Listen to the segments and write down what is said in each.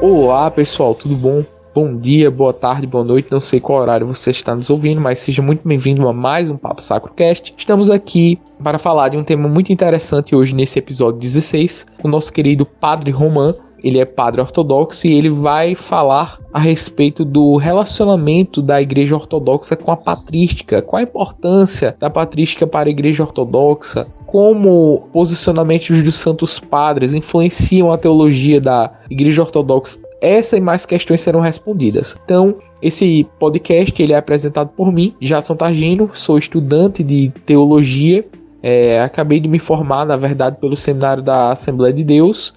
Olá pessoal, tudo bom? Bom dia, boa tarde, boa noite, não sei qual horário você está nos ouvindo, mas seja muito bem-vindo a mais um Papo Sacrocast. Estamos aqui para falar de um tema muito interessante hoje nesse episódio 16, com o nosso querido Padre Roman. Ele é padre ortodoxo e ele vai falar a respeito do relacionamento da Igreja Ortodoxa com a patrística, qual a importância da patrística para a Igreja Ortodoxa, como posicionamentos dos santos padres influenciam a teologia da Igreja Ortodoxa. Essa e mais questões serão respondidas. Então, esse podcast ele é apresentado por mim, Jadson Targino, sou estudante de teologia. Acabei de me formar, na verdade, pelo Seminário da Assembleia de Deus,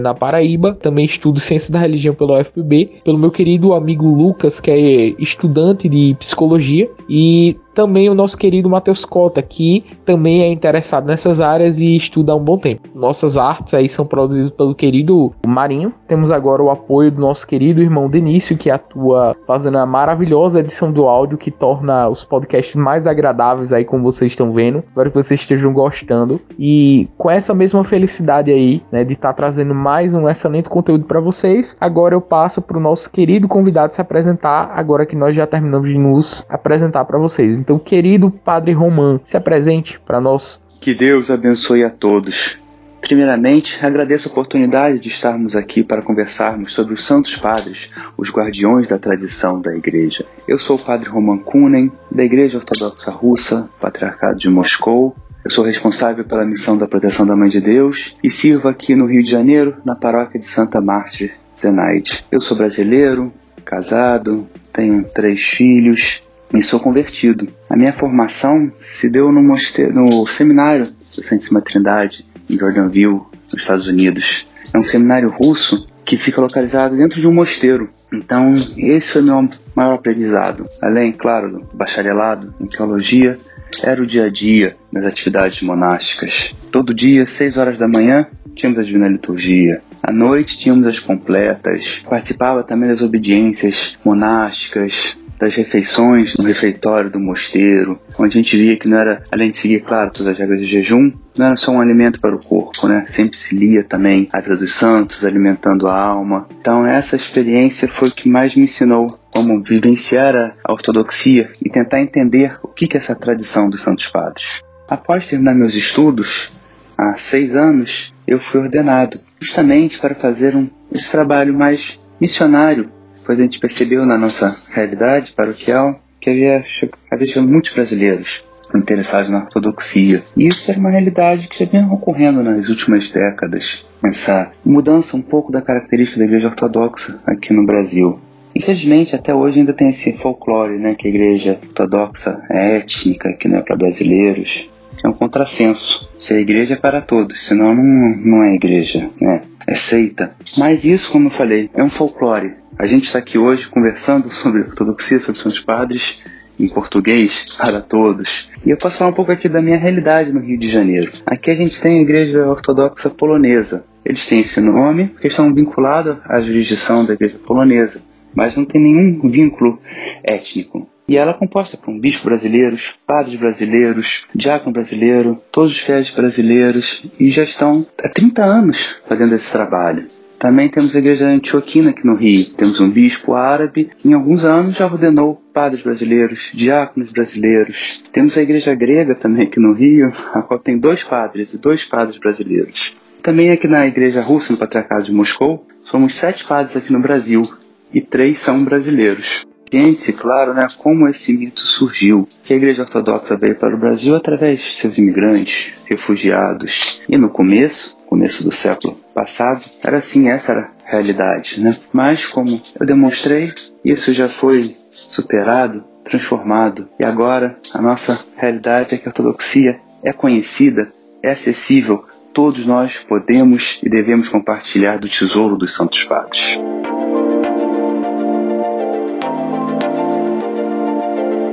na Paraíba. Também estudo Ciência da Religião pela UFPB, pelo meu querido amigo Lucas, que é estudante de Psicologia, e também o nosso querido Matheus Cota, que também é interessado nessas áreas e estuda há um bom tempo. Nossas artes aí são produzidas pelo querido Marinho. Temos agora o apoio do nosso querido irmão Denício, que atua fazendo a maravilhosa edição do áudio, que torna os podcasts mais agradáveis aí, como vocês estão vendo. Espero que vocês estejam gostando. E com essa mesma felicidade aí, né, de estar trazendo mais um excelente conteúdo para vocês, agora eu passo para o nosso querido convidado se apresentar, agora que nós já terminamos de nos apresentar para vocês. Então, querido Padre Roman, se apresente para nós. Que Deus abençoe a todos. Primeiramente, agradeço a oportunidade de estarmos aqui para conversarmos sobre os santos padres, os guardiões da tradição da Igreja. Eu sou o Padre Roman Kunen, da Igreja Ortodoxa Russa, Patriarcado de Moscou. Eu sou responsável pela missão da proteção da Mãe de Deus e sirvo aqui no Rio de Janeiro, na paróquia de Santa Mártir Zenaide. Eu sou brasileiro, casado, tenho 3 filhos e sou convertido. A minha formação se deu no seminário da Santíssima Trindade, em Jordanville, nos Estados Unidos. É um seminário russo que fica localizado dentro de um mosteiro. Então, esse foi o meu maior aprendizado. Além, claro, do bacharelado em teologia, era o dia a dia das atividades monásticas. Todo dia, 6 horas da manhã, tínhamos a Divina Liturgia. À noite, tínhamos as completas. Participava também das obediências monásticas, das refeições no refeitório do mosteiro, onde a gente via que não era, além de seguir, claro, todas as regras de jejum, não era só um alimento para o corpo, né? Sempre se lia também a vida dos santos, alimentando a alma. Então essa experiência foi o que mais me ensinou como vivenciar a ortodoxia e tentar entender o que é essa tradição dos santos padres. Após terminar meus estudos, há 6 anos, eu fui ordenado, justamente para fazer esse trabalho mais missionário, pois a gente percebeu na nossa realidade paroquial que havia chegado muitos brasileiros interessados na ortodoxia. E isso era uma realidade que já vinha ocorrendo nas últimas décadas. Essa mudança um pouco da característica da Igreja Ortodoxa aqui no Brasil. Infelizmente, até hoje ainda tem esse folclore, né, que a Igreja Ortodoxa é étnica, que não é para brasileiros. É um contrassenso. Se a igreja é para todos, senão não é igreja, né? É seita. Mas isso, como eu falei, é um folclore. A gente está aqui hoje conversando sobre ortodoxia, sobre os santos padres, em português, para todos. E eu posso falar um pouco aqui da minha realidade no Rio de Janeiro. Aqui a gente tem a Igreja Ortodoxa Polonesa. Eles têm esse nome porque estão vinculados à jurisdição da Igreja Polonesa, mas não tem nenhum vínculo étnico. E ela é composta por um bispo brasileiro, padres brasileiros, diácono brasileiro, todos os fiéis brasileiros, e já estão há 30 anos fazendo esse trabalho. Também temos a Igreja Antioquina aqui no Rio. Temos um bispo árabe que em alguns anos já ordenou padres brasileiros, diáconos brasileiros. Temos a Igreja Grega também aqui no Rio, a qual tem 2 padres e 2 padres brasileiros. Também aqui na Igreja Russa, no Patriarcado de Moscou, somos 7 padres aqui no Brasil e 3 são brasileiros. Ciente, claro, né, como esse mito surgiu, que a Igreja Ortodoxa veio para o Brasil através de seus imigrantes, refugiados, e no começo do século passado, era assim, essa era a realidade, né? Mas, como eu demonstrei, isso já foi superado, transformado, e agora a nossa realidade é que a ortodoxia é conhecida, é acessível, todos nós podemos e devemos compartilhar do tesouro dos santos padres.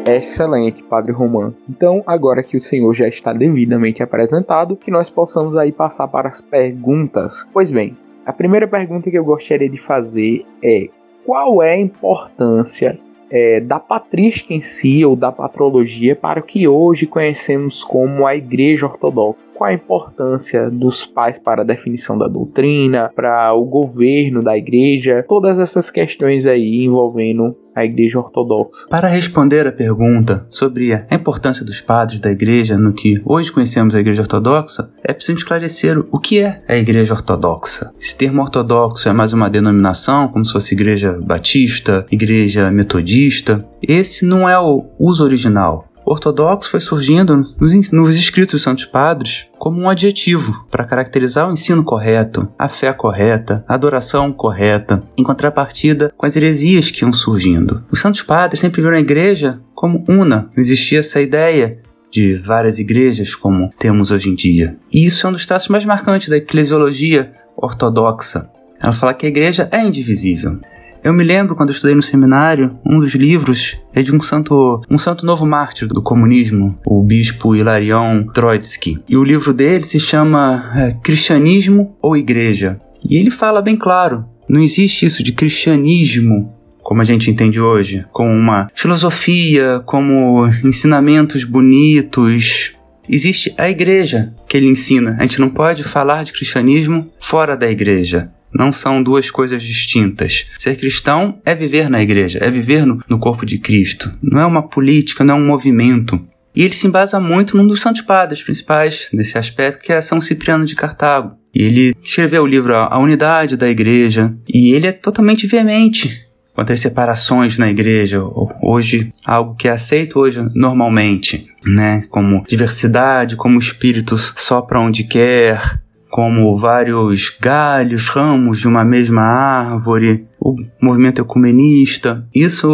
Excelente, Padre Roman. Então, agora que o Senhor já está devidamente apresentado, que nós possamos aí passar para as perguntas. Pois bem, a primeira pergunta que eu gostaria de fazer é: qual é a importância da patrística em si, ou da patrologia, para o que hoje conhecemos como a Igreja Ortodoxa? qual a importância dos pais para a definição da doutrina, para o governo da igreja, todas essas questões aí envolvendo a Igreja Ortodoxa. Para responder a pergunta sobre a importância dos padres da Igreja no que hoje conhecemos a Igreja Ortodoxa, é preciso esclarecer o que é a Igreja Ortodoxa. Esse termo ortodoxo é mais uma denominação, como se fosse Igreja Batista, Igreja Metodista. Esse não é o uso original. Ortodoxo foi surgindo nos escritos dos Santos Padres como um adjetivo para caracterizar o ensino correto, a fé correta, a adoração correta, em contrapartida com as heresias que iam surgindo. Os Santos Padres sempre viram a igreja como una, não existia essa ideia de várias igrejas como temos hoje em dia. E isso é um dos traços mais marcantes da eclesiologia ortodoxa. Ela fala que a igreja é indivisível. Eu me lembro, quando eu estudei no seminário, um dos livros é de um santo novo mártir do comunismo, o bispo Hilarion Troitsky. E o livro dele se chama Cristianismo ou Igreja. E ele fala bem claro, não existe isso de cristianismo, como a gente entende hoje, como uma filosofia, como ensinamentos bonitos. Existe a igreja que ele ensina. A gente não pode falar de cristianismo fora da igreja. Não são duas coisas distintas. Ser cristão é viver na igreja, é viver no corpo de Cristo. Não é uma política, não é um movimento. E ele se embasa muito num dos santos padres principais desse aspecto, que é São Cipriano de Cartago. E ele escreveu o livro A Unidade da Igreja, e ele é totalmente veemente contra as separações na igreja, hoje algo que é aceito hoje normalmente, né? Como diversidade, como o espírito sopra onde quer, como vários galhos, ramos de uma mesma árvore, o movimento ecumenista. Isso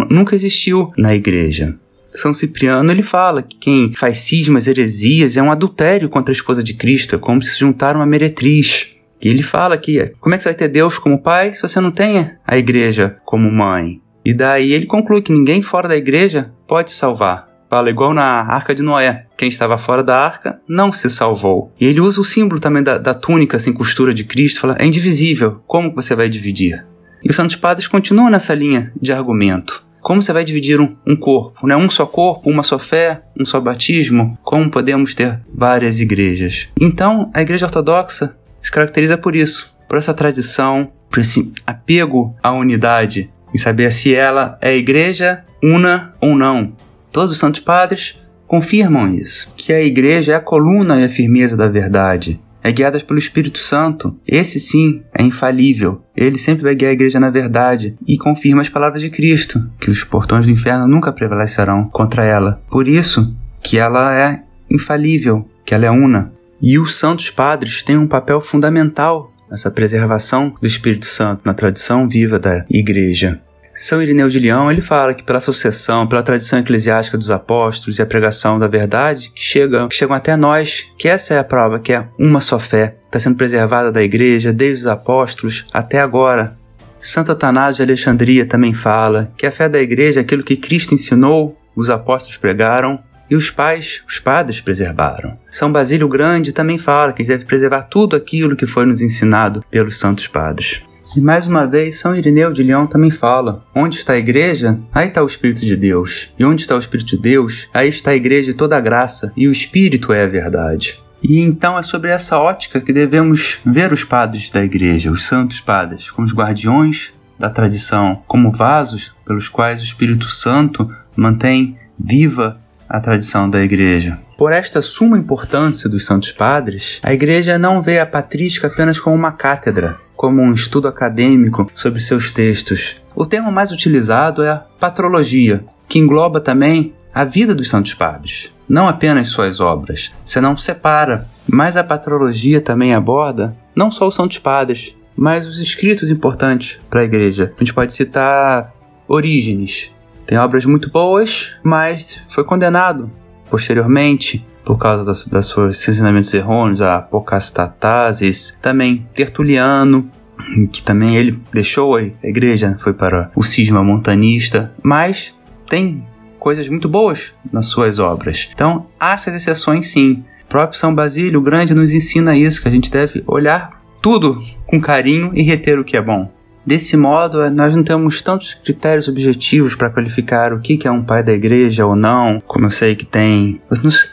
nunca existiu na igreja. São Cipriano, ele fala que quem faz cismas, heresias, é um adultério contra a esposa de Cristo, é como se juntar uma meretriz. E ele fala que como é que você vai ter Deus como pai se você não tem a igreja como mãe? E daí ele conclui que ninguém fora da igreja pode salvar. Fala igual na Arca de Noé. Quem estava fora da arca não se salvou. E ele usa o símbolo também da túnica sem costura de Cristo. Fala, é indivisível. Como você vai dividir? E os Santos Padres continuam nessa linha de argumento. Como você vai dividir um corpo? Né? Um só corpo, uma só fé, um só batismo? Como podemos ter várias igrejas? Então, a Igreja Ortodoxa se caracteriza por isso. Por essa tradição, por esse apego à unidade. Em saber se ela é igreja, una ou não. Todos os Santos Padres confirmam isso, que a igreja é a coluna e a firmeza da verdade, é guiada pelo Espírito Santo. Esse sim é infalível, ele sempre vai guiar a igreja na verdade e confirma as palavras de Cristo, que os portões do inferno nunca prevalecerão contra ela. Por isso que ela é infalível, que ela é una. E os Santos Padres têm um papel fundamental nessa preservação do Espírito Santo na tradição viva da igreja. São Irineu de Leão, ele fala que pela sucessão, pela tradição eclesiástica dos apóstolos e a pregação da verdade, que chegam até nós, que essa é a prova, que é uma só fé, está sendo preservada da igreja desde os apóstolos até agora. Santo Atanásio de Alexandria também fala que a fé da igreja é aquilo que Cristo ensinou, os apóstolos pregaram e os padres preservaram. São Basílio Grande também fala que a gente deve preservar tudo aquilo que foi nos ensinado pelos santos padres. E mais uma vez, São Irineu de Leão também fala, onde está a igreja, aí está o Espírito de Deus. E onde está o Espírito de Deus, aí está a igreja de toda a graça, e o Espírito é a verdade. E então é sobre essa ótica que devemos ver os padres da igreja, os santos padres, como os guardiões da tradição, como vasos pelos quais o Espírito Santo mantém viva a tradição da igreja. Por esta suma importância dos santos padres, a igreja não vê a patrística apenas como uma cátedra, como um estudo acadêmico sobre seus textos. O termo mais utilizado é a patrologia, que engloba também a vida dos santos padres, não apenas suas obras. Você não separa, mas a patrologia também aborda não só os santos padres, mas os escritos importantes para a igreja. A gente pode citar Orígenes. Tem obras muito boas, mas foi condenado posteriormente por causa dos seus ensinamentos errôneos, a apocastatasis. Também Tertuliano, que também ele deixou a igreja, foi para o cisma montanista, mas tem coisas muito boas nas suas obras. Então, há essas exceções sim. O próprio São Basílio Grande nos ensina isso, que a gente deve olhar tudo com carinho e reter o que é bom. Desse modo, nós não temos tantos critérios objetivos para qualificar o que é um pai da igreja ou não, como eu sei que tem.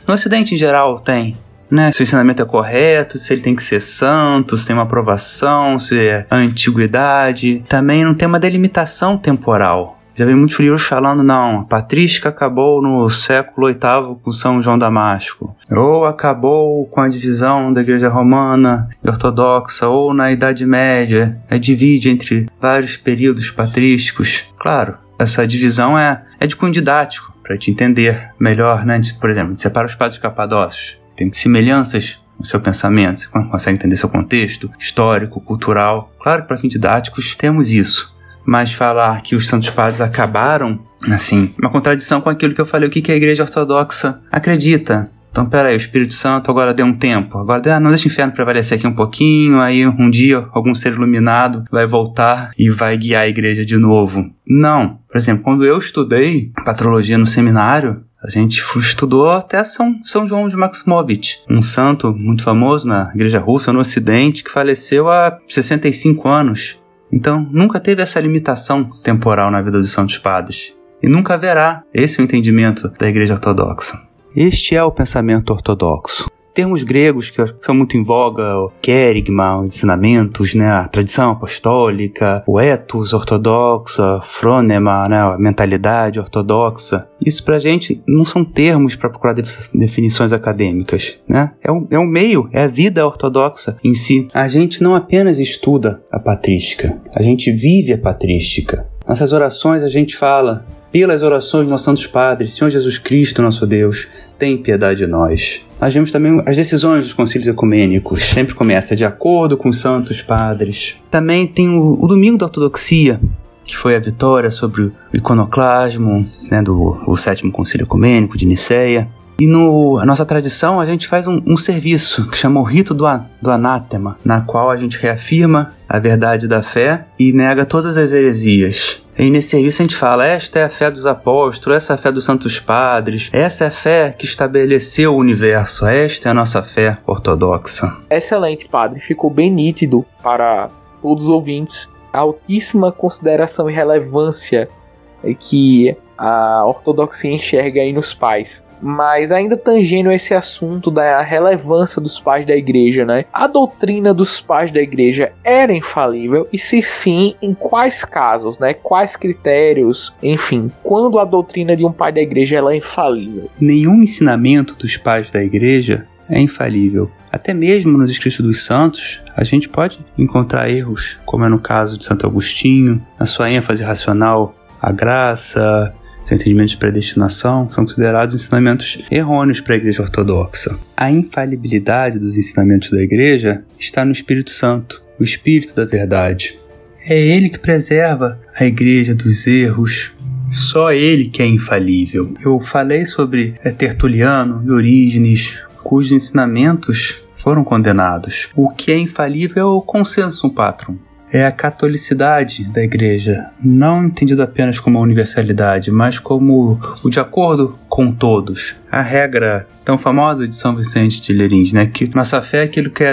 No Ocidente em geral tem. né, se o ensinamento é correto, se ele tem que ser santo, se tem uma aprovação, se é a antiguidade. Também não tem uma delimitação temporal. Já vi muitos livros falando, não, a patrística acabou no século VIII com São João Damasco, ou acabou com a divisão da Igreja Romana e Ortodoxa, ou na Idade Média, divide entre vários períodos patrísticos. Claro, essa divisão é de cunho didático, para te entender melhor, né? Por exemplo, separa os padres capadócios, tem semelhanças no seu pensamento, você consegue entender seu contexto histórico, cultural. Claro que para fins didáticos temos isso. Mas falar que os santos padres acabaram, assim, uma contradição com aquilo que eu falei, o que a Igreja Ortodoxa acredita. Então, peraí, o Espírito Santo agora deu um tempo, agora não deixa o inferno prevalecer aqui um pouquinho, aí um dia algum ser iluminado vai voltar e vai guiar a Igreja de novo. Não. Por exemplo, quando eu estudei patrologia no seminário, a gente estudou até São João de Maximovich, um santo muito famoso na Igreja Russa, no Ocidente, que faleceu há 65 anos. Então, nunca teve essa limitação temporal na vida dos santos padres. E nunca haverá. Esse é o entendimento da Igreja Ortodoxa. Este é o pensamento ortodoxo. Termos gregos que são muito em voga, o querigma, os ensinamentos, né, a tradição apostólica, o ethos ortodoxo, a phronema, né, a mentalidade ortodoxa. Isso pra gente não são termos para procurar definições acadêmicas, né? É um meio, é a vida ortodoxa em si. A gente não apenas estuda a patrística, a gente vive a patrística. Nessas orações a gente fala, pelas orações dos nossos santos padres, Senhor Jesus Cristo, nosso Deus, tem piedade de nós. Nós vemos também as decisões dos concílios ecumênicos. Sempre começa de acordo com os santos padres. Também tem o Domingo da Ortodoxia, que foi a vitória sobre o iconoclasmo, né, do Sétimo Concílio Ecumênico de Niceia. E na nossa tradição a gente faz um serviço que chama o Rito do Anátema, na qual a gente reafirma a verdade da fé e nega todas as heresias. E nesse serviço a gente fala, esta é a fé dos apóstolos, essa é a fé dos santos padres, essa é a fé que estabeleceu o universo, esta é a nossa fé ortodoxa. Excelente, padre. Ficou bem nítido para todos os ouvintes a altíssima consideração e relevância que a ortodoxia enxerga aí nos pais. Mas ainda tangendo esse assunto da relevância dos pais da igreja, né? A doutrina dos pais da igreja era infalível? E se sim, em quais casos, né? Quais critérios? Enfim, quando a doutrina de um pai da igreja ela é infalível? Nenhum ensinamento dos pais da igreja é infalível. Até mesmo nos escritos dos santos, a gente pode encontrar erros, como é no caso de Santo Agostinho, na sua ênfase racional, a graça, seu entendimento de predestinação, são considerados ensinamentos errôneos para a Igreja Ortodoxa. A infalibilidade dos ensinamentos da Igreja está no Espírito Santo, o Espírito da verdade. É ele que preserva a Igreja dos erros. Só ele que é infalível. Eu falei sobre Tertuliano e Orígenes, cujos ensinamentos foram condenados. O que é infalível é o consensus patrum. É a catolicidade da igreja, não entendido apenas como a universalidade, mas como o de acordo com todos. A regra tão famosa de São Vicente de Lerins, né, que nossa fé é aquilo que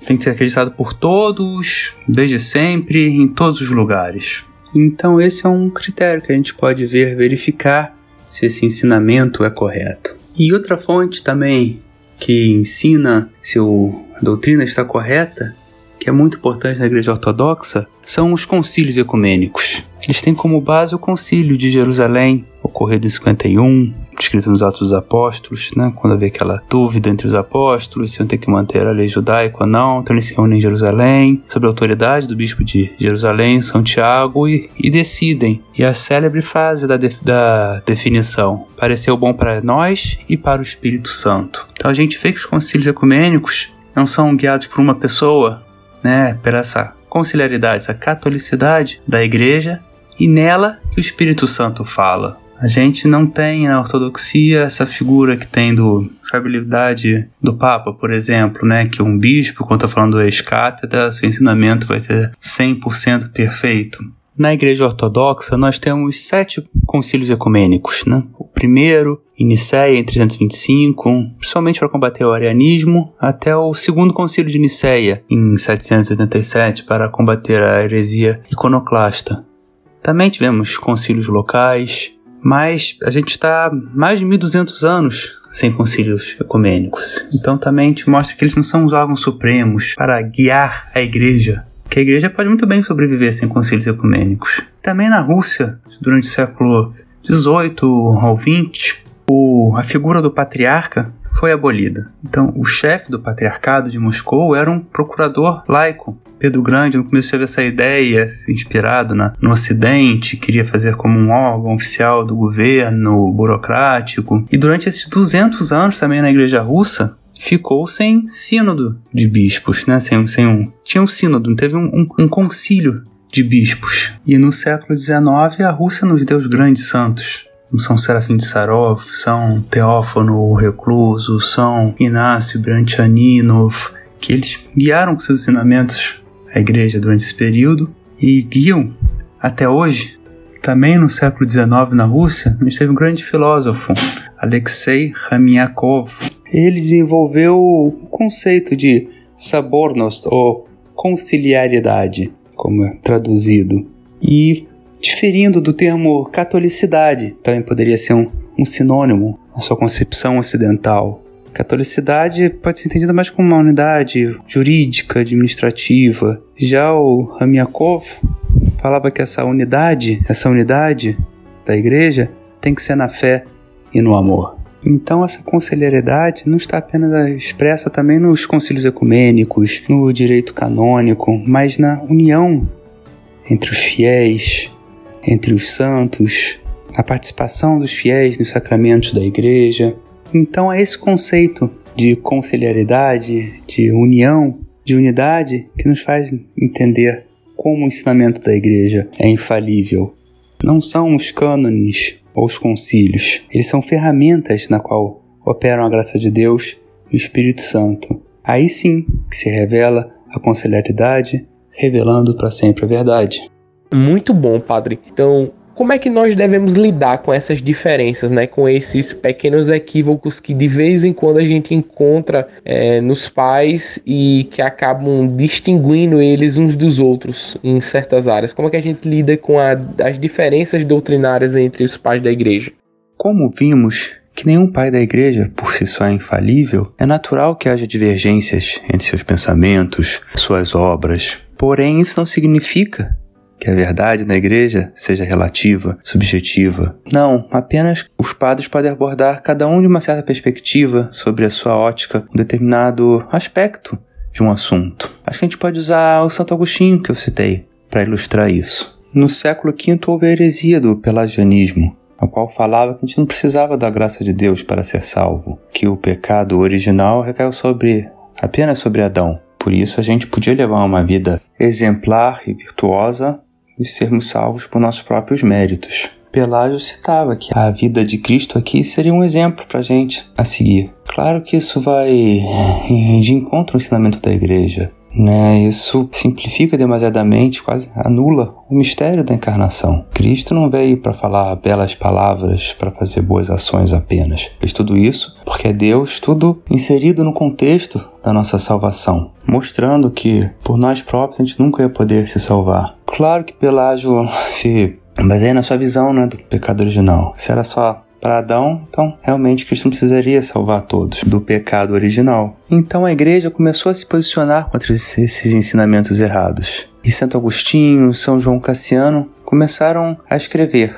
tem que ser acreditado por todos, desde sempre, em todos os lugares. Então esse é um critério que a gente pode verificar se esse ensinamento é correto. E outra fonte também que ensina se a doutrina está correta, que é muito importante na Igreja Ortodoxa, são os concílios ecumênicos. Eles têm como base o concílio de Jerusalém, ocorrido em 51, descrito nos Atos dos Apóstolos, né? Quando havia aquela dúvida entre os apóstolos, se iam ter que manter a lei judaica ou não, então eles se reúnem em Jerusalém, sob a autoridade do bispo de Jerusalém, São Tiago, e decidem. E a célebre frase da definição, pareceu bom para nós e para o Espírito Santo. Então a gente vê que os concílios ecumênicos não são guiados por uma pessoa, né, por essa conciliaridade, essa catolicidade da igreja, e nela que o Espírito Santo fala. A gente não tem na ortodoxia essa figura que tem do infalibilidade do Papa, por exemplo, né, que um bispo, quando está falando ex-cátedra, seu ensinamento vai ser 100% perfeito. Na Igreja Ortodoxa, nós temos 7 concílios ecumênicos, né? O primeiro, em Niceia, em 325, principalmente para combater o arianismo, até o segundo concílio de Niceia, em 787, para combater a heresia iconoclasta. Também tivemos concílios locais, mas a gente está mais de 1.200 anos sem concílios ecumênicos. Então também te mostra que eles não são os órgãos supremos para guiar a igreja, que a igreja pode muito bem sobreviver sem concílios ecumênicos. Também na Rússia, durante o século XVIII ao XX, a figura do patriarca foi abolida. Então, o chefe do patriarcado de Moscou era um procurador laico. Pedro Grande, no começo, teve essa ideia, inspirado no Ocidente, queria fazer como um órgão oficial do governo burocrático. E durante esses 200 anos também na igreja russa, ficou sem sínodo de bispos, né? Tinha um sínodo, não teve um concílio de bispos. E no século XIX, a Rússia nos deu os grandes santos. São Serafim de Sarov, São Teófano Recluso, São Inácio Bryanchaninov, que eles guiaram com seus ensinamentos a igreja durante esse período e guiam até hoje. Também no século XIX na Rússia, a gente teve um grande filósofo, Alexei Khamiakov. Ele desenvolveu o conceito de sabornost, ou conciliaridade, como é traduzido, e diferindo do termo catolicidade, também poderia ser um sinônimo na sua concepção ocidental. Catolicidade pode ser entendida mais como uma unidade jurídica, administrativa. Já o Khamiakov falava que essa unidade da igreja tem que ser na fé e no amor. Então essa conciliaridade não está apenas expressa também nos concílios ecumênicos, no direito canônico, mas na união entre os fiéis, entre os santos, a participação dos fiéis nos sacramentos da igreja. Então é esse conceito de conciliaridade, de união, de unidade, que nos faz entender como o ensinamento da igreja é infalível. Não são os cânones ou os concílios, eles são ferramentas na qual operam a graça de Deus e o Espírito Santo. Aí sim que se revela a conciliaridade, revelando para sempre a verdade. Muito bom, padre. Então, como é que nós devemos lidar com essas diferenças, né? Com esses pequenos equívocos que de vez em quando a gente encontra nos pais e que acabam distinguindo eles uns dos outros em certas áreas? Como é que a gente lida com as diferenças doutrinárias entre os pais da igreja? Como vimos que nenhum pai da igreja por si só é infalível, é natural que haja divergências entre seus pensamentos, suas obras. Porém, isso não significa que a verdade na igreja seja relativa, subjetiva. Não, apenas os padres podem abordar cada um de uma certa perspectiva sobre a sua ótica, um determinado aspecto de um assunto. Acho que a gente pode usar o Santo Agostinho que eu citei para ilustrar isso. No século V houve a heresia do pelagianismo, a qual falava que a gente não precisava da graça de Deus para ser salvo, que o pecado original recaiu apenas sobre Adão. Por isso a gente podia levar uma vida exemplar e virtuosa e sermos salvos por nossos próprios méritos. Pelágio citava que a vida de Cristo aqui seria um exemplo para a gente a seguir. Claro que isso vai de encontro ao ensinamento da igreja, né? Isso simplifica demasiadamente, quase anula o mistério da encarnação. Cristo não veio para falar belas palavras, para fazer boas ações apenas. Fez tudo isso porque é Deus, tudo inserido no contexto da nossa salvação, mostrando que por nós próprios a gente nunca ia poder se salvar. Claro que Pelágio se baseia na sua visão, né, do pecado original. Se era só para Adão, então realmente Cristo não precisaria salvar todos do pecado original. Então a igreja começou a se posicionar contra esses ensinamentos errados. E Santo Agostinho, São João Cassiano começaram a escrever,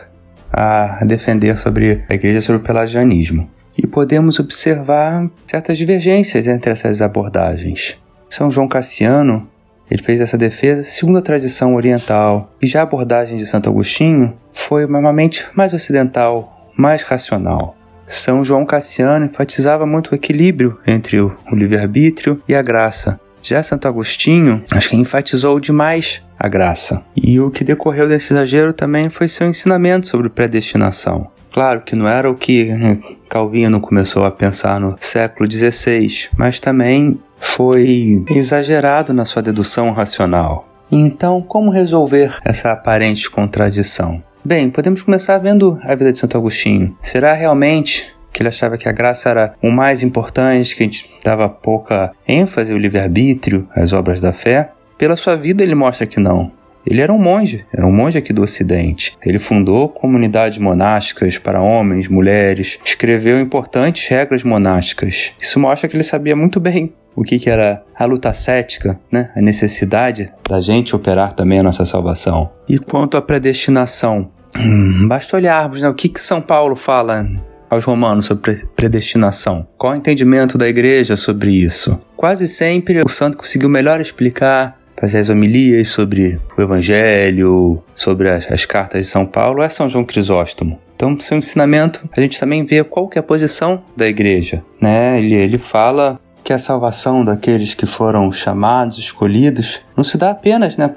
a defender sobre a igreja, sobre o pelagianismo. E podemos observar certas divergências entre essas abordagens. São João Cassiano, ele fez essa defesa segundo a tradição oriental, e já a abordagem de Santo Agostinho foi normalmente mais ocidental, mais racional. São João Cassiano enfatizava muito o equilíbrio entre o livre-arbítrio e a graça. Já Santo Agostinho, acho que enfatizou demais a graça. E o que decorreu desse exagero também foi seu ensinamento sobre predestinação. Claro que não era o que Calvino começou a pensar no século XVI, mas também foi exagerado na sua dedução racional. Então, como resolver essa aparente contradição? Bem, podemos começar vendo a vida de Santo Agostinho. Será realmente que ele achava que a graça era o mais importante, que a gente dava pouca ênfase ao livre-arbítrio, às obras da fé? Pela sua vida ele mostra que não. Ele era um monge aqui do Ocidente. Ele fundou comunidades monásticas para homens, mulheres, escreveu importantes regras monásticas. Isso mostra que ele sabia muito bem o que era a luta ascética, né? A necessidade da gente operar também a nossa salvação. E quanto à predestinação, basta olharmos, né, o que São Paulo fala aos romanos sobre predestinação. Qual é o entendimento da igreja sobre isso? Quase sempre o santo conseguiu melhor explicar, fazer as homilias sobre o Evangelho, sobre as cartas de São Paulo, é São João Crisóstomo. Então, seu ensinamento, a gente também vê qual que é a posição da igreja, né? Ele fala que a salvação daqueles que foram chamados, escolhidos, não se dá apenas, né,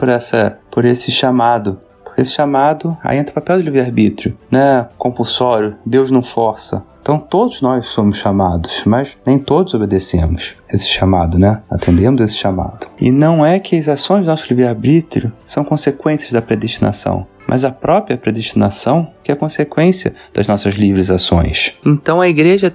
por esse chamado. Porque esse chamado, aí entra o papel do livre-arbítrio, né, compulsório, Deus não força. Então todos nós somos chamados, mas nem todos obedecemos esse chamado, né? Atendemos esse chamado. E não é que as ações do nosso livre-arbítrio são consequências da predestinação, mas a própria predestinação que é consequência das nossas livres ações. Então a igreja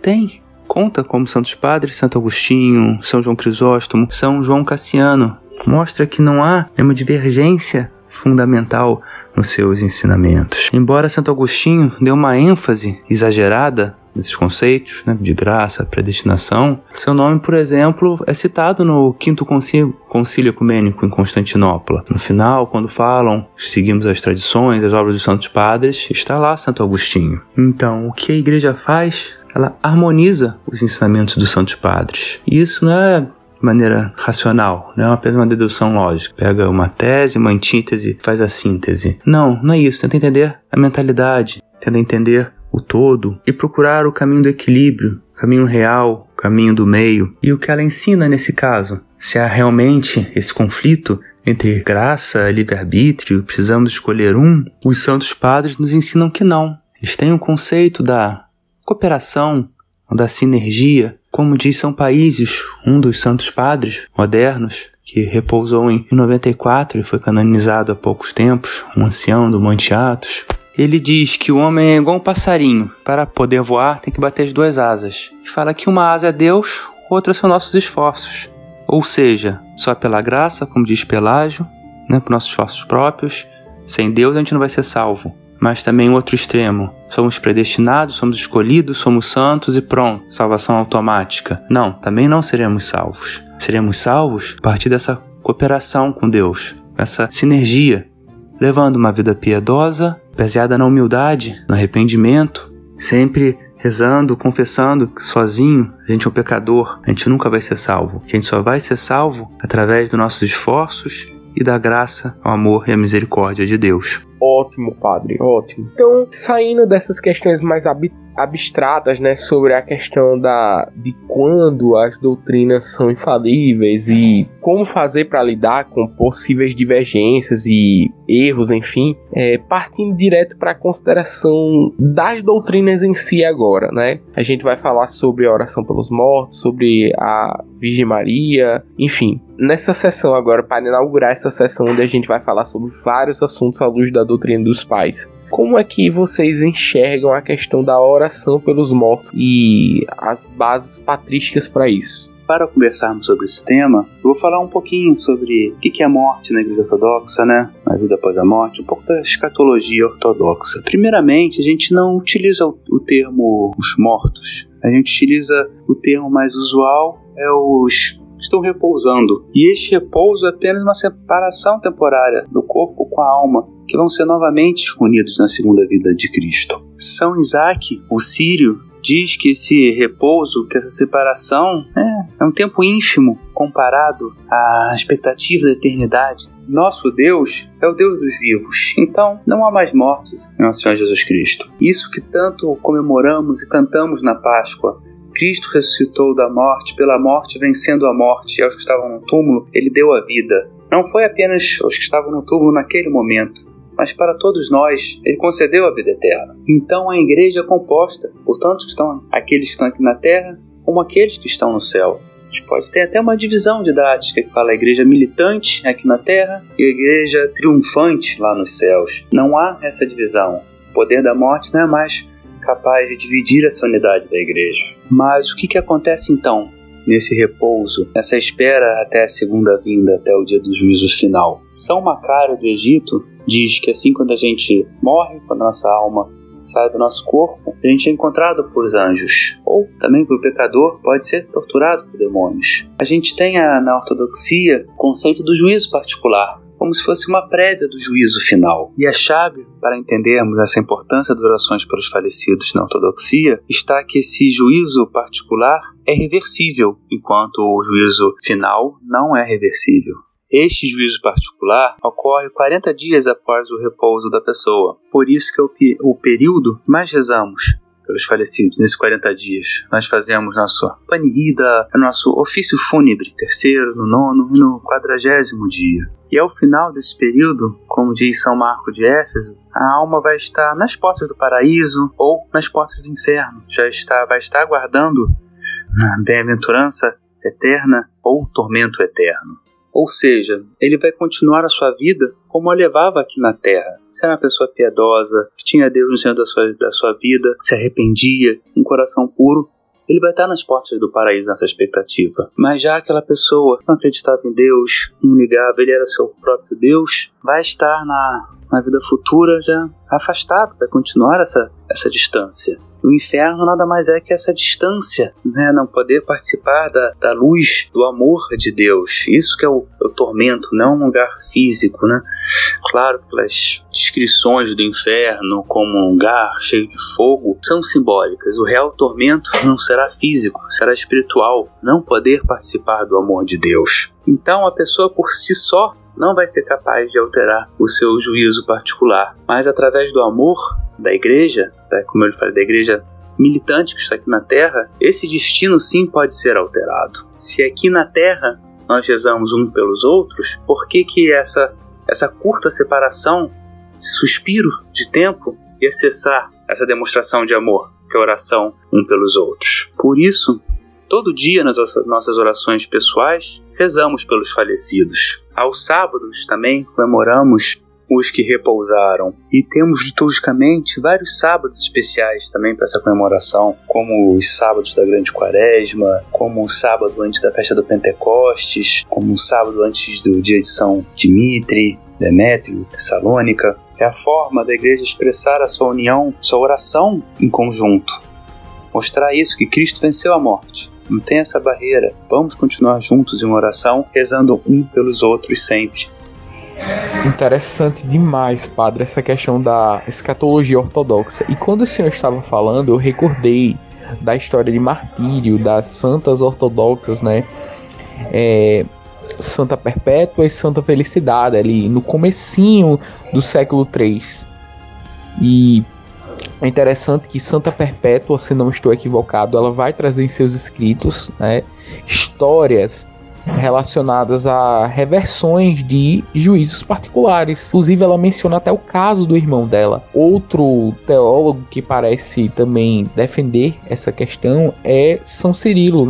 conta como Santos Padres, Santo Agostinho, São João Crisóstomo, São João Cassiano. Mostra que não há nenhuma divergência fundamental nos seus ensinamentos. Embora Santo Agostinho dê uma ênfase exagerada nesses conceitos, né, de graça, predestinação, seu nome, por exemplo, é citado no Quinto Concílio Ecumênico em Constantinopla. No final, quando falam, seguimos as tradições, as obras dos Santos Padres, está lá Santo Agostinho. Então, o que a igreja faz? Ela harmoniza os ensinamentos dos Santos Padres. E isso não é de maneira racional, não é apenas uma dedução lógica. Pega uma tese, uma antítese, faz a síntese. Não é isso. Tenta entender a mentalidade, tenta entender o todo e procurar o caminho do equilíbrio, o caminho real, o caminho do meio. E o que ela ensina nesse caso? Se há realmente esse conflito entre graça e livre-arbítrio, precisamos escolher um, os Santos Padres nos ensinam que não. Eles têm um conceito da cooperação, da sinergia, como diz São Paísios, um dos Santos Padres modernos, que repousou em 94 e foi canonizado há poucos tempos, um ancião do Monte Athos. Ele diz que o homem é igual um passarinho. Para poder voar, tem que bater as duas asas. E fala que uma asa é Deus, outra são nossos esforços. Ou seja, só pela graça, como diz Pelágio, né, por nossos esforços próprios, sem Deus a gente não vai ser salvo. Mas também o outro extremo. Somos predestinados, somos escolhidos, somos santos e pronto, salvação automática. Não, também não seremos salvos. Seremos salvos a partir dessa cooperação com Deus, essa sinergia, levando uma vida piedosa, baseada na humildade, no arrependimento, sempre rezando, confessando que sozinho a gente é um pecador, a gente nunca vai ser salvo. Que a gente só vai ser salvo através dos nossos esforços e da graça, o amor e a misericórdia de Deus. Ótimo, padre, ótimo. Então, saindo dessas questões mais abstratas, né, sobre a questão de quando as doutrinas são infalíveis e como fazer para lidar com possíveis divergências e erros, enfim, partindo direto para a consideração das doutrinas em si agora, né? A gente vai falar sobre a oração pelos mortos, sobre a Virgem Maria, enfim. Nessa sessão agora, para inaugurar essa sessão onde a gente vai falar sobre vários assuntos à luz da doutrina dos pais, como é que vocês enxergam a questão da oração pelos mortos e as bases patrísticas para isso? Para conversarmos sobre esse tema, eu vou falar um pouquinho sobre o que é a morte na Igreja Ortodoxa, né? A vida após a morte, um pouco da escatologia ortodoxa. Primeiramente, a gente não utiliza o termo os mortos. A gente utiliza o termo mais usual, os que estão repousando. E este repouso é apenas uma separação temporária do corpo com a alma, que vão ser novamente unidos na segunda vida de Cristo. São Isaac, o sírio, diz que esse repouso, que essa separação é um tempo ínfimo comparado à expectativa da eternidade. Nosso Deus é o Deus dos vivos, então não há mais mortos em nosso Senhor Jesus Cristo. Isso que tanto comemoramos e cantamos na Páscoa. Cristo ressuscitou da morte, pela morte vencendo a morte, e aos que estavam no túmulo, Ele deu a vida. Não foi apenas aos que estavam no túmulo naquele momento, mas para todos nós, Ele concedeu a vida eterna. Então a igreja é composta por tantos aqueles que estão aqui na terra, como aqueles que estão no céu. A gente pode ter até uma divisão didática que fala a igreja militante aqui na terra e a igreja triunfante lá nos céus. Não há essa divisão. O poder da morte não é mais capaz de dividir essa unidade da igreja. Mas o que acontece então? nesse repouso, nessa espera até a segunda vinda, até o dia do juízo final. São Macário do Egito diz que assim quando a gente morre, quando a nossa alma sai do nosso corpo, a gente é encontrado por anjos, ou também por pecador pode ser torturado por demônios. A gente tem na ortodoxia o conceito do juízo particular, como se fosse uma prévia do juízo final. E a chave para entendermos essa importância das orações pelos falecidos na ortodoxia está que esse juízo particular é reversível, enquanto o juízo final não é reversível. Este juízo particular ocorre 40 dias após o repouso da pessoa. Por isso que é o período que mais rezamos pelos falecidos, nesses 40 dias. Nós fazemos nosso panihida, nosso ofício fúnebre, 3º, no 9º e no 40º dia. E ao final desse período, como diz São Marco de Éfeso, a alma vai estar nas portas do paraíso ou nas portas do inferno. Vai estar aguardando a bem-aventurança eterna ou tormento eterno. Ou seja, ele vai continuar a sua vida como a levava aqui na terra. Se era uma pessoa piedosa, que tinha Deus no centro da sua vida, se arrependia, um coração puro, ele vai estar nas portas do paraíso nessa expectativa. Mas já aquela pessoa não acreditava em Deus, não ligava, ele era seu próprio Deus, vai estar na vida futura já afastado, vai continuar essa distância. O inferno nada mais é que essa distância, né? Não poder participar da luz, do amor de Deus. Isso que é o tormento, não um lugar físico, né? Claro que as descrições do inferno como um lugar cheio de fogo são simbólicas. O real tormento não será físico, será espiritual. Não poder participar do amor de Deus. Então a pessoa por si só não vai ser capaz de alterar o seu juízo particular, mas através do amor da igreja, como eu falei, da igreja militante que está aqui na Terra, esse destino sim pode ser alterado. Se aqui na Terra nós rezamos uns pelos outros, por que essa curta separação, esse suspiro de tempo, ia cessar essa demonstração de amor, que é a oração uns pelos outros? Por isso, todo dia nas nossas orações pessoais, rezamos pelos falecidos. Aos sábados também comemoramos os que repousaram. E temos liturgicamente vários sábados especiais também para essa comemoração, como os sábados da Grande Quaresma, como o sábado antes da festa do Pentecostes, como o sábado antes do dia de São Dimitri, Demétrio de Tessalônica. É a forma da igreja expressar a sua união, sua oração em conjunto. Mostrar isso, que Cristo venceu a morte. Não tem essa barreira. Vamos continuar juntos em uma oração, rezando um pelos outros sempre. Interessante demais, padre, essa questão da escatologia ortodoxa. E quando o senhor estava falando, eu recordei da história de martírio das santas ortodoxas, né? Santa Perpétua e Santa Felicidade, ali no comecinho do século III. E é interessante que Santa Perpétua, se não estou equivocado, ela vai trazer em seus escritos, né, histórias relacionadas a reversões de juízos particulares. Inclusive ela menciona até o caso do irmão dela. Outro teólogo que parece também defender essa questão é São Cirilo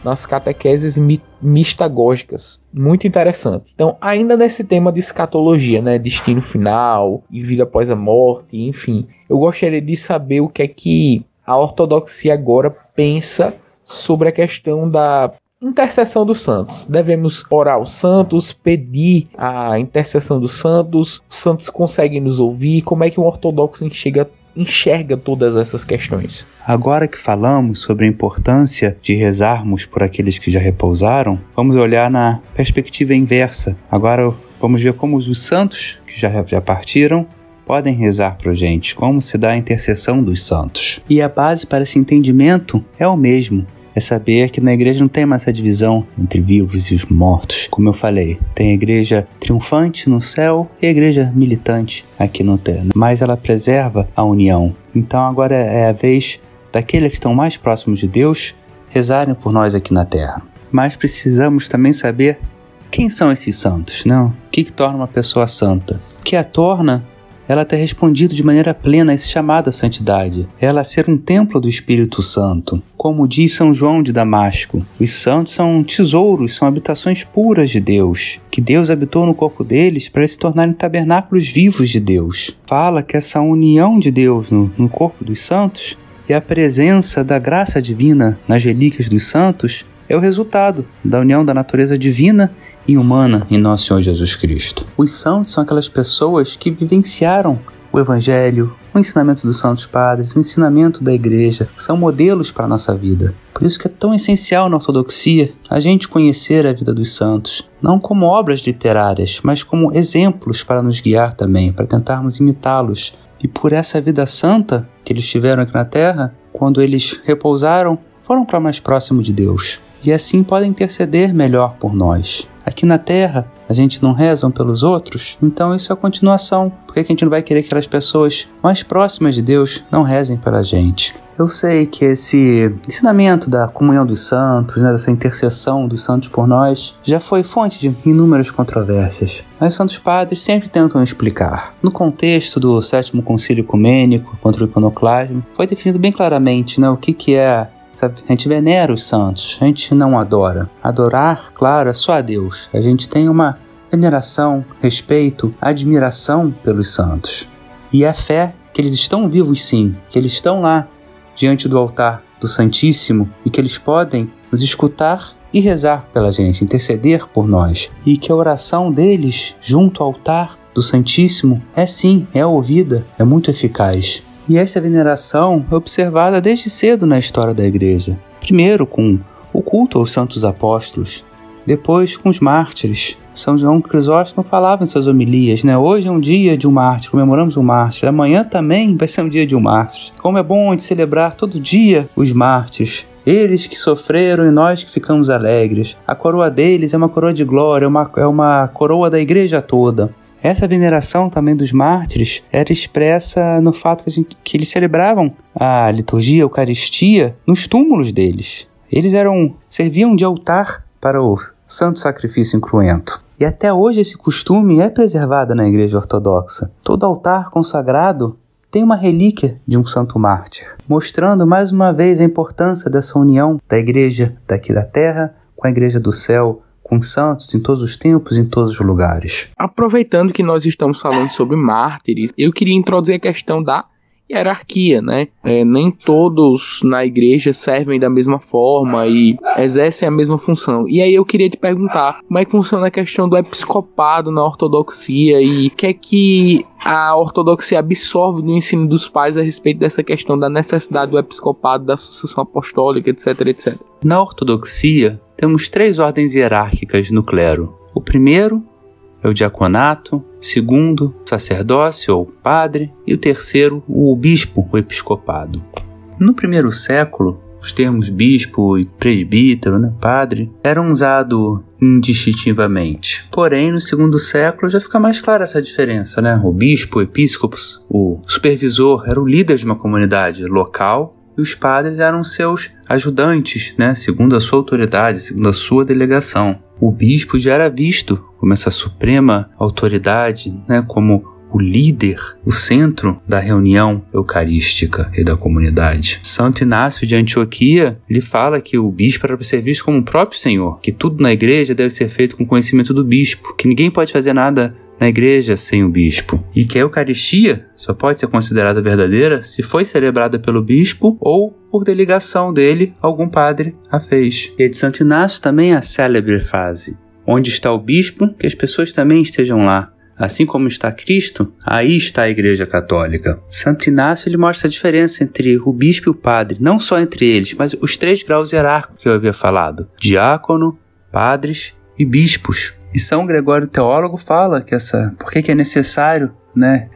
nas catequeses mistagógicas. Muito interessante. Então, ainda nesse tema de escatologia, né, destino final e vida após a morte, enfim, eu gostaria de saber o que é que a ortodoxia agora pensa sobre a questão da intercessão dos santos. Devemos orar aos santos, pedir a intercessão dos santos, os santos conseguem nos ouvir? Como é que um ortodoxo enxerga todas essas questões? Agora que falamos sobre a importância de rezarmos por aqueles que já repousaram, vamos olhar na perspectiva inversa. Agora vamos ver como os santos que já partiram podem rezar por gente, como se dá a intercessão dos santos. E a base para esse entendimento é o mesmo. É saber que na igreja não tem mais essa divisão entre vivos e os mortos. Como eu falei, tem a igreja triunfante no céu e a igreja militante aqui no terra. Mas ela preserva a união. Então agora é a vez daqueles que estão mais próximos de Deus rezarem por nós aqui na terra. Mas precisamos também saber quem são esses santos, não? O que torna uma pessoa santa? O que a torna ela ter respondido de maneira plena a esse chamado à santidade, ela ser um templo do Espírito Santo. Como diz São João de Damasco, os santos são tesouros, são habitações puras de Deus, que Deus habitou no corpo deles para se tornarem tabernáculos vivos de Deus. Fala que essa união de Deus no corpo dos santos e a presença da graça divina nas relíquias dos santos é o resultado da união da natureza divina e humana em nosso Senhor Jesus Cristo. Os santos são aquelas pessoas que vivenciaram o Evangelho, o ensinamento dos Santos Padres, o ensinamento da Igreja, são modelos para a nossa vida. Por isso que é tão essencial na ortodoxia a gente conhecer a vida dos santos, não como obras literárias, mas como exemplos para nos guiar também, para tentarmos imitá-los. E por essa vida santa que eles tiveram aqui na Terra, quando eles repousaram, foram para mais próximo de Deus. E assim podem interceder melhor por nós. Aqui na Terra, a gente não reza pelos outros, então isso é a continuação. Por que a gente não vai querer que aquelas pessoas mais próximas de Deus não rezem pela gente? Eu sei que esse ensinamento da comunhão dos santos, dessa intercessão dos santos por nós, já foi fonte de inúmeras controvérsias. Mas os santos padres sempre tentam explicar. No contexto do 7º Concílio Ecumênico contra o iconoclasmo, foi definido bem claramente o que é. Sabe? A gente venera os santos, a gente não adora. Adorar, claro, é só a Deus. A gente tem uma veneração, respeito, admiração pelos santos. E é fé que eles estão vivos sim, que eles estão lá diante do altar do Santíssimo e que eles podem nos escutar e rezar pela gente, interceder por nós. E que a oração deles junto ao altar do Santíssimo é ouvida, é muito eficaz. E essa veneração é observada desde cedo na história da Igreja. Primeiro com o culto aos santos apóstolos, depois com os mártires. São João Crisóstomo falava em suas homilias, Hoje é um dia de um mártir, comemoramos um mártir. Amanhã também vai ser um dia de um mártir. Como é bom de celebrar todo dia os mártires. Eles que sofreram e nós que ficamos alegres. A coroa deles é uma coroa de glória, é uma coroa da Igreja toda. Essa veneração também dos mártires era expressa no fato que eles celebravam a liturgia, a Eucaristia, nos túmulos deles. Eles serviam de altar para o santo sacrifício incruento. E até hoje esse costume é preservado na Igreja Ortodoxa. Todo altar consagrado tem uma relíquia de um santo mártir, mostrando mais uma vez a importância dessa união da Igreja daqui da Terra com a Igreja do Céu, com santos em todos os tempos, em todos os lugares. Aproveitando que nós estamos falando sobre mártires, eu queria introduzir a questão da hierarquia, nem todos na igreja servem da mesma forma e exercem a mesma função. E aí eu queria te perguntar, como é que funciona a questão do episcopado na ortodoxia e o que é que a ortodoxia absorve do ensino dos pais a respeito dessa questão da necessidade do episcopado, da sucessão apostólica, etc, etc. Na ortodoxia, temos 3 ordens hierárquicas no clero. O primeiro é o diaconato, o segundo, o sacerdócio ou padre, e o terceiro, o bispo, o episcopado. No primeiro século, os termos bispo e presbítero, padre, eram usados indistintivamente. Porém, no segundo século já fica mais clara essa diferença, O bispo, o episcopos, o supervisor, era o líder de uma comunidade local, e os padres eram seus ajudantes, segundo a sua autoridade, segundo a sua delegação. O bispo já era visto como essa suprema autoridade, como o líder, o centro da reunião eucarística e da comunidade. Santo Inácio de Antioquia, ele fala que o bispo era para ser visto como o próprio Senhor, que tudo na igreja deve ser feito com conhecimento do bispo, que ninguém pode fazer nada na igreja sem o bispo, e que a Eucaristia só pode ser considerada verdadeira se foi celebrada pelo bispo ou por delegação dele, algum padre a fez. E a de Santo Inácio também é a célebre frase: onde está o bispo, que as pessoas também estejam lá. Assim como está Cristo, aí está a Igreja Católica. Santo Inácio ele mostra a diferença entre o bispo e o padre, não só entre eles, mas os 3 graus hierárquicos que eu havia falado: diácono, padres e bispos. E São Gregório Teólogo fala que por que é necessário,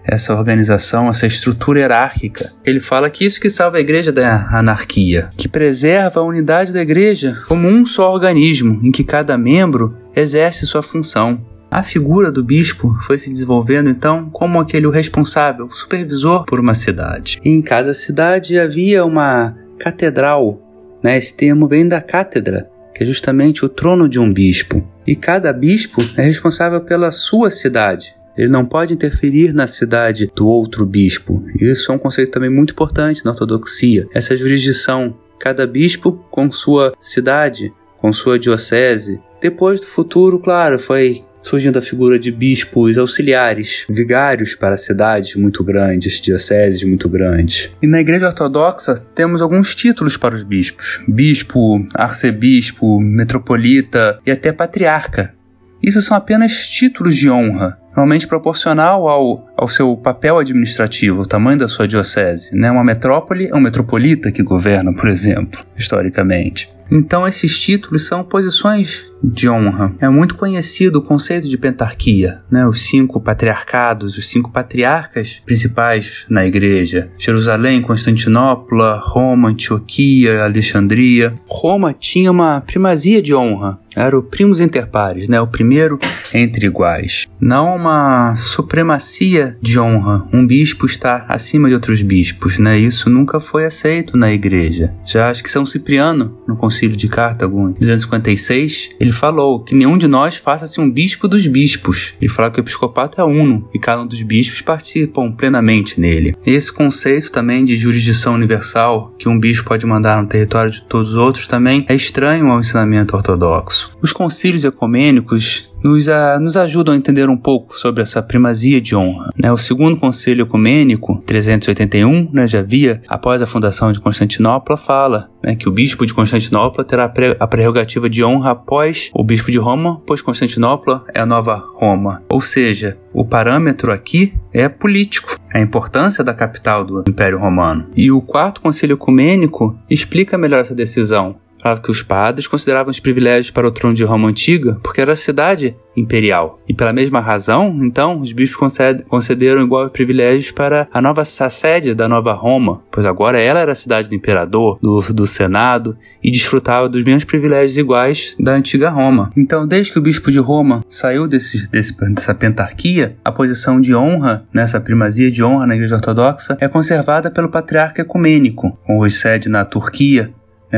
essa organização, essa estrutura hierárquica. Ele fala que isso que salva a igreja da anarquia, que preserva a unidade da igreja como um só organismo, em que cada membro exerce sua função. A figura do bispo foi se desenvolvendo então como aquele responsável, supervisor por uma cidade. E em cada cidade havia uma catedral, esse termo vem da cátedra, que é justamente o trono de um bispo. E cada bispo é responsável pela sua cidade. Ele não pode interferir na cidade do outro bispo. Isso é um conceito também muito importante na ortodoxia. Essa jurisdição, cada bispo com sua cidade, com sua diocese. Depois do futuro, claro, foi surgindo a figura de bispos auxiliares, vigários para cidades muito grandes, dioceses muito grandes. E na Igreja Ortodoxa temos alguns títulos para os bispos: bispo, arcebispo, metropolita e até patriarca. Isso são apenas títulos de honra, normalmente proporcional ao seu papel administrativo, o tamanho da sua diocese, né? Uma metrópole é um metropolita que governa, por exemplo, historicamente. Então esses títulos são posições de honra. É muito conhecido o conceito de pentarquia, né? Os 5 patriarcados, os 5 patriarcas principais na igreja: Jerusalém, Constantinopla, Roma, Antioquia, Alexandria. Roma tinha uma primazia de honra, era o primus inter pares, né? O primeiro entre iguais. Não uma supremacia de honra, um bispo está acima de outros bispos, né? Isso nunca foi aceito na igreja. Já acho que São Cipriano, no Concílio de Cartago, em 256, ele falou que nenhum de nós faça-se um bispo dos bispos. Ele fala que o episcopato é uno e cada um dos bispos participam plenamente nele. Esse conceito também de jurisdição universal, que um bispo pode mandar no território de todos os outros, também é estranho ao ensinamento ortodoxo. Os concílios ecumênicos nos ajudam a entender um pouco sobre essa primazia de honra, né? O segundo concílio ecumênico, 381, né, já havia, após a fundação de Constantinopla, fala, né, que o bispo de Constantinopla terá a prerrogativa de honra após o bispo de Roma, pois Constantinopla é a nova Roma. Ou seja, o parâmetro aqui é político, a importância da capital do Império Romano. E o quarto concílio ecumênico explica melhor essa decisão. Falava que os padres consideravam os privilégios para o trono de Roma Antiga porque era a cidade imperial. E pela mesma razão, então, os bispos concederam iguais privilégios para a sede da nova Roma, pois agora ela era a cidade do imperador, do senado, e desfrutava dos mesmos privilégios iguais da antiga Roma. Então, desde que o bispo de Roma saiu dessa pentarquia, a posição de honra, nessa primazia de honra na Igreja Ortodoxa, é conservada pelo patriarca ecumênico, com hoje sede na Turquia,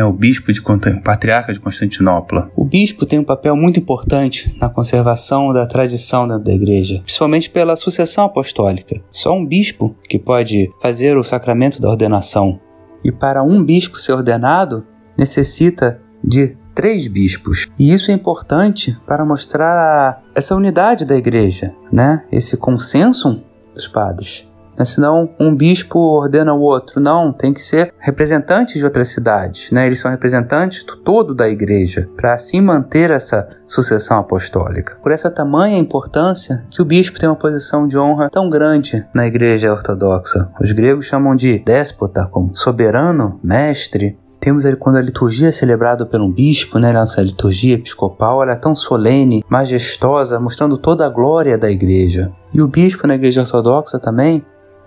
o bispo o patriarca de Constantinopla. O bispo tem um papel muito importante na conservação da tradição dentro da igreja, principalmente pela sucessão apostólica. Só um bispo que pode fazer o sacramento da ordenação. E para um bispo ser ordenado, necessita de 3 bispos. E isso é importante para mostrar essa unidade da igreja, né? Esse consenso dos padres. Senão um bispo ordena o outro. Não, tem que ser representantes de outras cidades, né? Eles são representantes do todo da igreja, para assim manter essa sucessão apostólica. Por essa tamanha importância que o bispo tem uma posição de honra tão grande na igreja ortodoxa. Os gregos chamam de déspota, como soberano, mestre. Temos ali quando a liturgia é celebrada por um bispo, né? Nossa liturgia episcopal, ela é tão solene, majestosa, mostrando toda a glória da igreja. E o bispo na igreja ortodoxa também,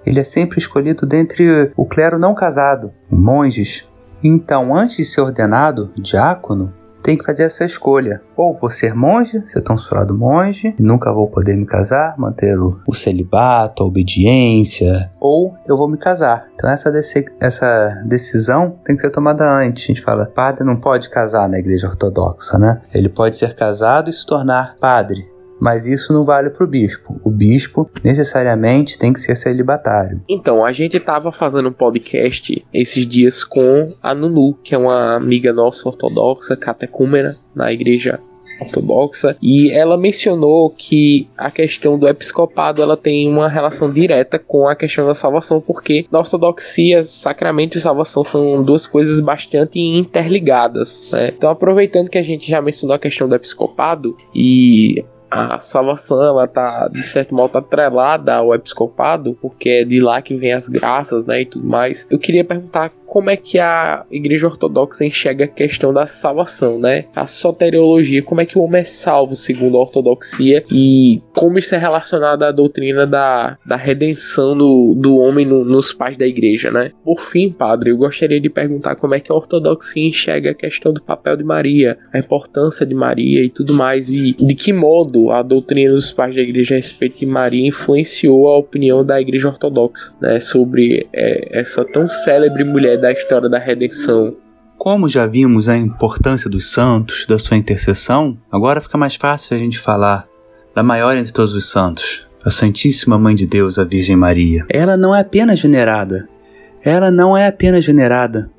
ele é sempre escolhido dentre o clero não casado, monges. Então, antes de ser ordenado diácono, tem que fazer essa escolha. Ou vou ser monge, ser tonsurado monge, e nunca vou poder me casar, manter o celibato, a obediência, ou eu vou me casar. Então essa decisão tem que ser tomada antes. A gente fala, padre não pode casar na igreja ortodoxa, né? Ele pode ser casado e se tornar padre. Mas isso não vale para o bispo. O bispo necessariamente tem que ser celibatário. Então, a gente estava fazendo um podcast esses dias com a Nunu, que é uma amiga nossa ortodoxa, catecúmena na igreja ortodoxa, e ela mencionou que a questão do episcopado ela tem uma relação direta com a questão da salvação, porque na ortodoxia, sacramento e salvação são duas coisas bastante interligadas, né? Então, aproveitando que a gente já mencionou a questão do episcopado e a salvação, ela tá, de certo modo, atrelada ao episcopado, porque é de lá que vem as graças, né, e tudo mais. Eu queria perguntar como é que a igreja ortodoxa enxerga a questão da salvação, né? A soteriologia, como é que o homem é salvo segundo a ortodoxia e como isso é relacionado à doutrina da redenção do homem nos pais da igreja, né? Por fim, padre, eu gostaria de perguntar como é que a ortodoxia enxerga a questão do papel de Maria, a importância de Maria e tudo mais, e de que modo a doutrina dos pais da igreja a respeito de Maria influenciou a opinião da igreja ortodoxa, né, sobre essa tão célebre mulher da história da redenção. Como já vimos a importância dos santos, da sua intercessão, agora fica mais fácil a gente falar da maior entre todos os santos, a Santíssima Mãe de Deus, a Virgem Maria. Ela não é apenas venerada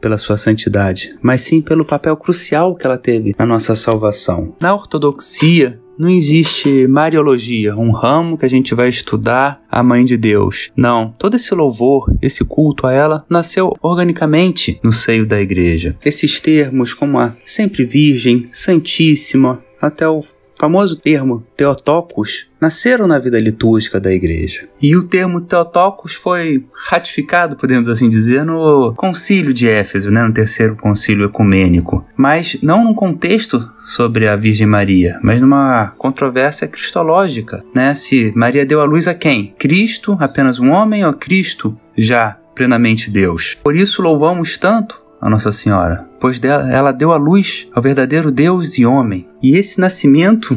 pela sua santidade, mas sim pelo papel crucial que ela teve na nossa salvação. Na ortodoxia, não existe Mariologia, um ramo que a gente vai estudar a Mãe de Deus. Não, todo esse louvor, esse culto a ela, nasceu organicamente no seio da igreja. Esses termos como a Sempre Virgem, Santíssima, até o famoso termo Theotokos, nasceram na vida litúrgica da igreja. E o termo Theotokos foi ratificado, podemos assim dizer, no Concílio de Éfeso, no terceiro concílio ecumênico. Mas não num contexto sobre a Virgem Maria, mas numa controvérsia cristológica, Se Maria deu à luz a quem? Cristo, apenas um homem, ou Cristo, já plenamente Deus? Por isso louvamos tanto a Nossa Senhora, pois ela deu à luz ao verdadeiro Deus e homem. E esse nascimento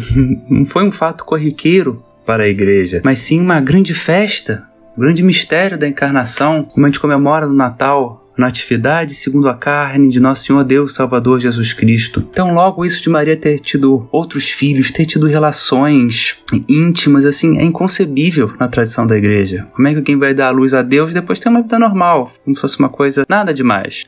não foi um fato corriqueiro para a igreja, mas sim uma grande festa, um grande mistério da encarnação, como a gente comemora no Natal, a Natividade segundo a carne de Nosso Senhor Deus Salvador Jesus Cristo. Então logo isso de Maria ter tido outros filhos, ter tido relações íntimas, assim, é inconcebível na tradição da igreja. Como é que alguém vai dar à luz a Deus e depois ter uma vida normal, como se fosse uma coisa nada demais?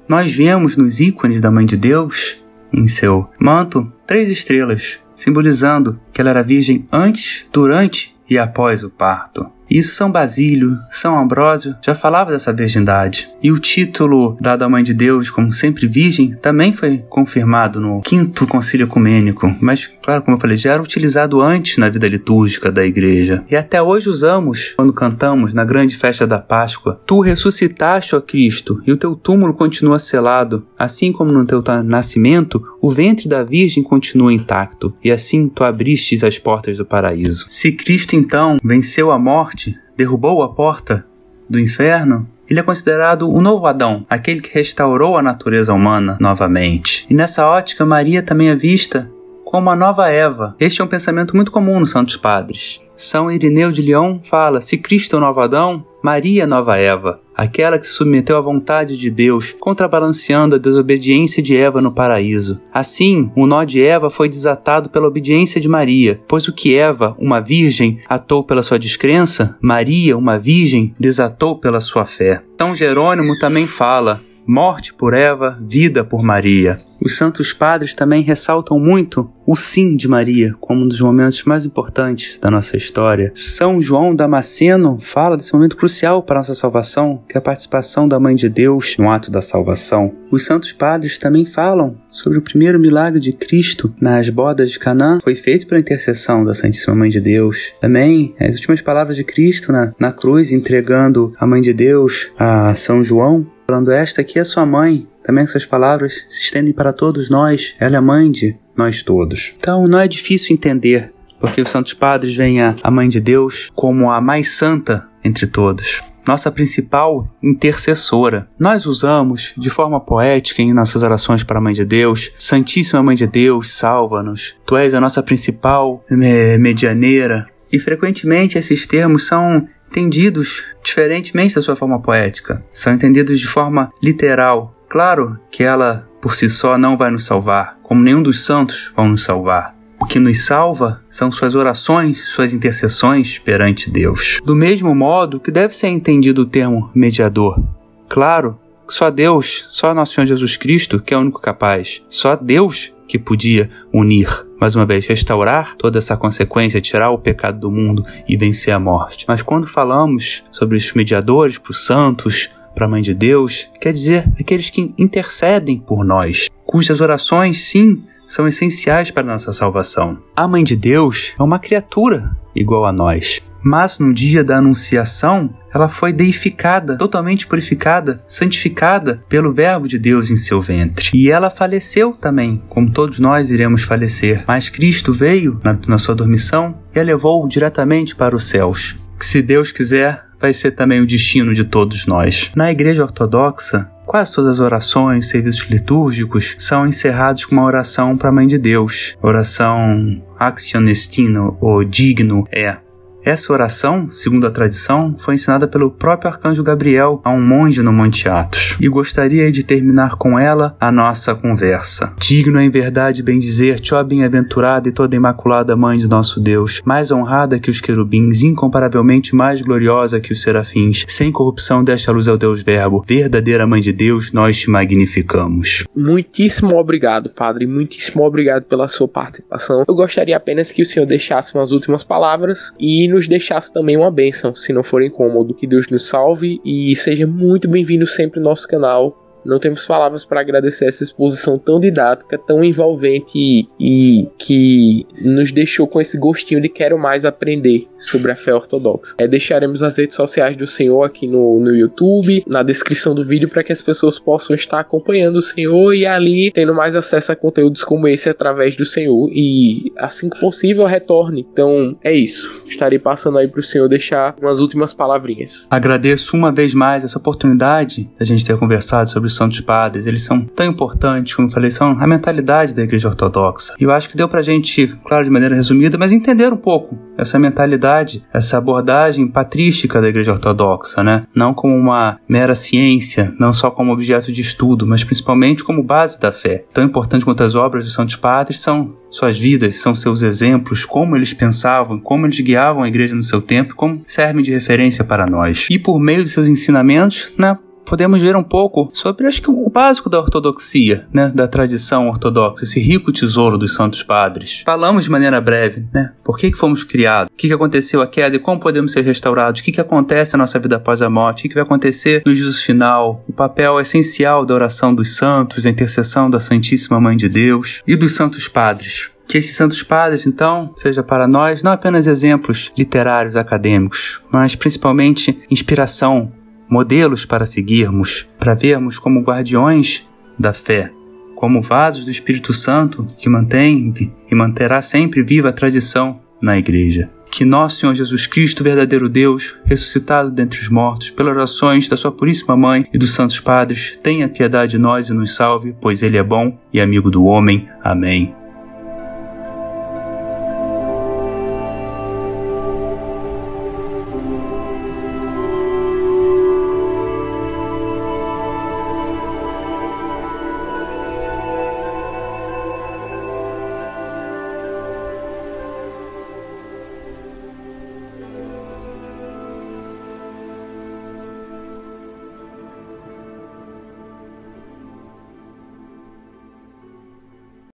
Nós vemos nos ícones da Mãe de Deus, em seu manto, 3 estrelas, simbolizando que ela era virgem antes, durante e após o parto. Isso São Basílio, São Ambrósio já falava dessa virgindade. E o título dado à Mãe de Deus como sempre virgem também foi confirmado no 5º Concílio Ecumênico. Mas, claro, como eu falei, já era utilizado antes na vida litúrgica da igreja. E até hoje usamos quando cantamos na grande festa da Páscoa. Tu ressuscitaste, ó Cristo, e o teu túmulo continua selado. Assim como no teu nascimento, o ventre da Virgem continua intacto. E assim tu abristes as portas do paraíso. Se Cristo então venceu a morte, derrubou a porta do inferno, ele é considerado o novo Adão, aquele que restaurou a natureza humana novamente. E nessa ótica, Maria também é vista como a nova Eva. Este é um pensamento muito comum nos Santos Padres. São Irineu de Lyon fala: se Cristo é o novo Adão, Maria é a nova Eva, aquela que se submeteu à vontade de Deus, contrabalanceando a desobediência de Eva no paraíso. Assim, o nó de Eva foi desatado pela obediência de Maria, pois o que Eva, uma virgem, atou pela sua descrença, Maria, uma virgem, desatou pela sua fé. São Jerônimo também fala: morte por Eva, vida por Maria. Os Santos Padres também ressaltam muito o sim de Maria como um dos momentos mais importantes da nossa história. São João Damasceno fala desse momento crucial para a nossa salvação, que é a participação da Mãe de Deus no ato da salvação. Os Santos Padres também falam sobre o primeiro milagre de Cristo nas bodas de Canaã, foi feito pela intercessão da Santíssima Mãe de Deus. Também as últimas palavras de Cristo na cruz, entregando a Mãe de Deus a São João, falando: esta aqui é sua mãe. Também essas palavras se estendem para todos nós. Ela é a mãe de nós todos. Então não é difícil entender porque os Santos Padres veem a Mãe de Deus como a mais santa entre todos, nossa principal intercessora. Nós usamos de forma poética em nossas orações para a Mãe de Deus: Santíssima Mãe de Deus, salva-nos. Tu és a nossa principal medianeira. E frequentemente esses termos são entendidos diferentemente da sua forma poética. São entendidos de forma literal. Claro que ela, por si só, não vai nos salvar, como nenhum dos santos vão nos salvar. O que nos salva são suas orações, suas intercessões perante Deus. Do mesmo modo que deve ser entendido o termo mediador. Claro que só Deus, só Nosso Senhor Jesus Cristo, que é o único capaz. Só Deus que podia unir, mais uma vez, restaurar toda essa consequência, tirar o pecado do mundo e vencer a morte. Mas quando falamos sobre os mediadores, para os santos, para a Mãe de Deus, quer dizer aqueles que intercedem por nós, cujas orações, sim, são essenciais para a nossa salvação. A Mãe de Deus é uma criatura igual a nós, mas no dia da Anunciação, ela foi deificada, totalmente purificada, santificada pelo Verbo de Deus em seu ventre. E ela faleceu também, como todos nós iremos falecer. Mas Cristo veio na sua dormição e a levou diretamente para os céus. Que se Deus quiser, vai ser também o destino de todos nós. Na Igreja Ortodoxa, quase todas as orações, serviços litúrgicos são encerrados com uma oração para a Mãe de Deus. Oração Actionestino, ou Digno é. Essa oração, segundo a tradição, foi ensinada pelo próprio arcanjo Gabriel a um monge no Monte Athos. E gostaria de terminar com ela a nossa conversa. Digno em verdade bem dizer-te, ó bem-aventurada e toda imaculada Mãe de nosso Deus, mais honrada que os querubins, incomparavelmente mais gloriosa que os serafins, sem corrupção deste a luz ao Deus Verbo, verdadeira Mãe de Deus, nós te magnificamos. Muitíssimo obrigado, Padre, muitíssimo obrigado pela sua participação. Eu gostaria apenas que o Senhor deixasse umas últimas palavras e nos deixasse também uma bênção, se não for incômodo. Que Deus nos salve e seja muito bem-vindo sempre no nosso canal. Não temos palavras para agradecer essa exposição tão didática, tão envolvente e que nos deixou com esse gostinho de quero mais aprender sobre a fé ortodoxa. Deixaremos as redes sociais do Senhor aqui no YouTube, na descrição do vídeo, para que as pessoas possam estar acompanhando o Senhor e ali tendo mais acesso a conteúdos como esse através do Senhor. E assim que possível retorne. Então é isso. Estarei passando aí para o Senhor deixar umas últimas palavrinhas. Agradeço uma vez mais essa oportunidade da gente ter conversado sobre os Santos Padres. Eles são tão importantes, como eu falei, são a mentalidade da Igreja Ortodoxa. E eu acho que deu pra gente, claro, de maneira resumida, mas entender um pouco essa mentalidade, essa abordagem patrística da Igreja Ortodoxa, né? Não como uma mera ciência, não só como objeto de estudo, mas principalmente como base da fé. Tão importante quanto as obras dos Santos Padres são suas vidas, são seus exemplos, como eles pensavam, como eles guiavam a Igreja no seu tempo, como servem de referência para nós. E por meio de seus ensinamentos, né, podemos ver um pouco sobre, acho que, o básico da ortodoxia, né, da tradição ortodoxa, esse rico tesouro dos Santos Padres. Falamos de maneira breve, né, por que fomos criados, o que aconteceu a queda e como podemos ser restaurados, o que acontece na nossa vida após a morte, o que vai acontecer no juízo final, o papel essencial da oração dos santos, a intercessão da Santíssima Mãe de Deus e dos Santos Padres. Que esses Santos Padres, então, seja para nós não apenas exemplos literários, acadêmicos, mas principalmente inspiração, modelos para seguirmos, para vermos como guardiões da fé, como vasos do Espírito Santo que mantém e manterá sempre viva a tradição na Igreja. Que nosso Senhor Jesus Cristo, verdadeiro Deus, ressuscitado dentre os mortos, pelas orações da sua puríssima Mãe e dos Santos Padres, tenha piedade de nós e nos salve, pois Ele é bom e amigo do homem. Amém.